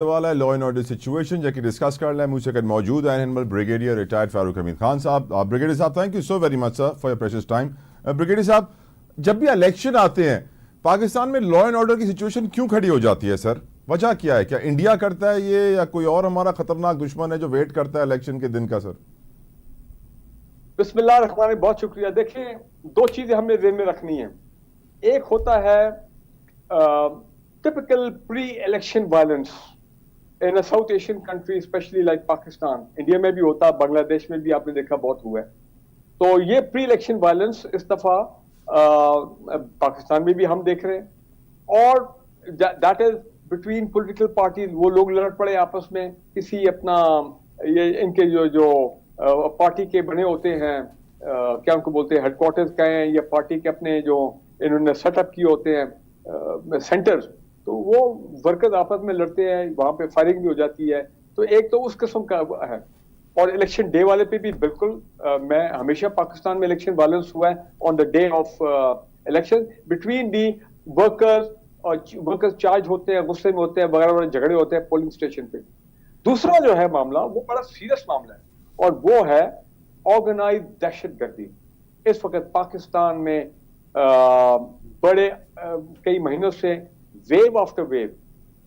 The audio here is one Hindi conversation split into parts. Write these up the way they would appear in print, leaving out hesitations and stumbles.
सवाल है लॉ एंड ऑर्डर सिचुएशन जबकि डिस्कस कर लें मुझसे कल मौजूद है animal brigadier retired Farooq Hamid Khan साहब। ब्रिगेडियर साहब thank you so very much sir for your precious time. Brigadier साहब, जब भी इलेक्शन आते हैं पाकिस्तान में लॉ एंड ऑर्डर की सिचुएशन क्यों खड़ी हो जाती है सर? वजह क्या है? क्या इंडिया करता है ये या कोई और हमारा खतरनाक दुश्मन है जो वेट करता है इलेक्शन के दिन का? सर बिस्मिल्लाह रहमान, बहुत शुक्रिया। देखिए, दो चीजें हमें ध्यान में रखनी है। एक होता है typical pre election violence in a south Asian country specially like Pakistan. India में भी होता, बांग्लादेश में भी आपने देखा बहुत हुआ है। तो ये प्री इलेक्शन वायलेंस इस दफा पाकिस्तान में भी हम देख रहे हैं। और that is between political parties. वो लोग लड़ पड़े आपस में किसी अपना ये इनके जो पार्टी के बने होते हैं, क्या उनको बोलते हैं, हेडक्वार्टर्स कहें या पार्टी के अपने जो इन्होंने सेटअप किए होते हैं सेंटर्स, तो वो वर्कर्स आपस में लड़ते हैं, वहां पे फायरिंग भी हो जाती है। तो एक तो उस किस्म का है। और इलेक्शन डे वाले पे भी बिल्कुल मैं हमेशा पाकिस्तान में इलेक्शन वायलेंस हुआ है on the day of election between the workers. और वर्कर्स चार्ज होते हैं, गुस्से में होते हैं, वगैरह वगैरह झगड़े होते हैं पोलिंग स्टेशन पे। दूसरा जो है मामला, वो बड़ा सीरियस मामला है और वो है ऑर्गेनाइज दहशतगर्दी। इस वक्त पाकिस्तान में बड़े कई महीनों से वेव आफ्टर वेव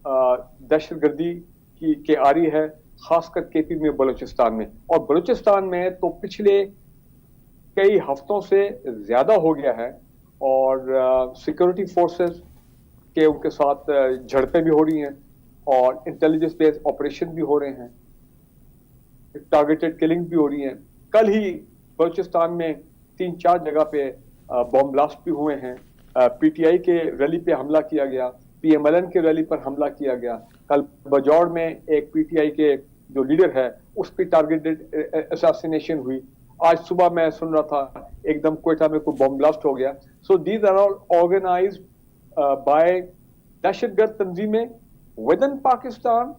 दहशतगर्दी की आ रही है, खासकर केपी में, बलूचिस्तान में। और बलूचिस्तान में तो पिछले कई हफ्तों से ज्यादा हो गया है। और सिक्योरिटी फोर्सेस के उनके साथ झड़पें भी हो रही हैं और इंटेलिजेंस बेस्ड ऑपरेशन भी हो रहे हैं, टारगेटेड किलिंग भी हो रही हैं। कल ही बलूचिस्तान में 3-4 जगह पे बॉम्ब ब्लास्ट भी हुए हैं। पीटीआई के रैली पे हमला किया गया, पीएमएलएन के रैली पर हमला किया गया। कल बजौड़ में एक पीटीआई के जो लीडर है उस पर टारगेटेड असैसिनेशन हुई। आज सुबह मैं सुन रहा था एकदम क्वेटा में कोई बॉम्ब ब्लास्ट हो गया। So these are all organised by दहशतगर्द तंजीमें within Pakistan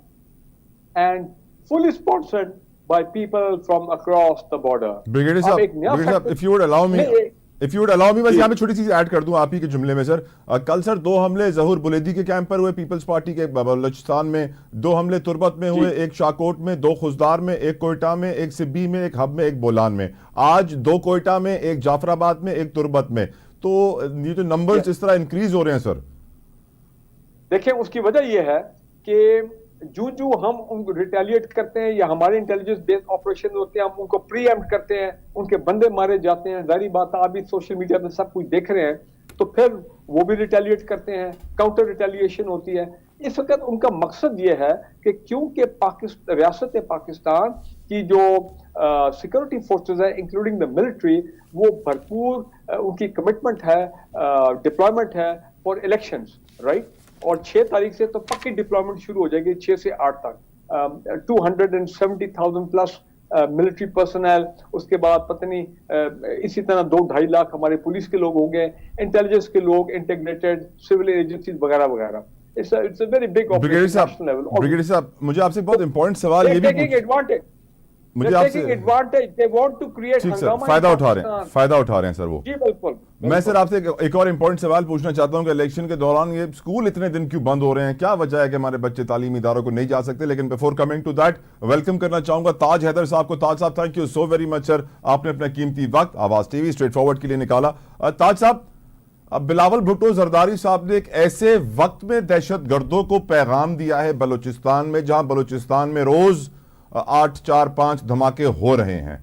and fully sponsored by people from across the border. Brigadier साहब, if you would allow me, बस यहाँ पे छोटी सी ऐड कर दूं आप ही के जुमले में सर। कल सर 2 हमले जहूर बुलेदी के कैंप पर हुए, पीपल्स पार्टी के बलूचिस्तान में 2 हमले तुर्बत में हुए, एक शाकोट में, 2 खुजदार में, एक कोयटा में, एक सिब्बी में, एक हब में, एक बोलान में। आज 2 कोयटा में, एक जाफराबाद में, एक तुर्बत में। तो ये जो नंबर्स इस तरह इंक्रीज हो रहे हैं सर, देखिए उसकी वजह यह है कि जो हम उनको रिटेलिएट करते हैं या हमारे इंटेलिजेंस बेस्ड ऑपरेशन होते हैं, हम उनको प्रीएम्प्ट करते हैं, उनके बंदे मारे जाते हैं। जारी बात है, अभी सोशल मीडिया में सब कुछ देख रहे हैं, तो फिर वो भी रिटेलिएट करते हैं, काउंटर रिटेलिएशन होती है। इस वक्त उनका मकसद ये है कि क्योंकि रियासत पाकिस्तान की जो सिक्योरिटी फोर्सेस है इंक्लूडिंग द मिलिट्री, वो भरपूर उनकी कमिटमेंट है, डिप्लॉयमेंट है फॉर इलेक्शंस, राइट। और 6 तारीख से तो पक्की डिप्लॉयमेंट शुरू हो जाएगी, 6 से 8 तक 270,000 प्लस मिलिट्री पर्सनल। उसके बाद पता नहीं इसी तरह 2-2.5 लाख हमारे पुलिस के लोग होंगे, इंटेलिजेंस के लोग, इंटीग्रेटेड सिविल एजेंसीज वगैरह वगैरह। It's a very big operation national level. Brigadier साहब, मुझे आपसे बहुत इंपॉर्टेंट सवाल ये भी मुझे आपसे फायदा उठा रहे हैं सर वो। जी बिल्कुल। मैं सर आपसे एक और इंपॉर्टेंट सवाल पूछना चाहता हूं कि इलेक्शन के दौरान ये स्कूल इतने दिन क्यों बंद हो रहे हैं? क्या वजह है कि हमारे बच्चे तालीमी इदारों को नहीं जा सकते? लेकिन before coming to that, welcome करना चाहूंगा ताज हैदर साहब को। Taj sahab, thank you so very much sir, आपने अपना कीमती वक्त आवाज टीवी स्ट्रेट फॉरवर्ड के लिए निकाला। ताज साहब, अब बिलावल भुट्टो जरदारी साहब ने एक ऐसे वक्त में दहशत गर्दों को पैगाम दिया है बलूचिस्तान में, जहां बलूचिस्तान में रोज 8, 4, 5 धमाके हो रहे हैं।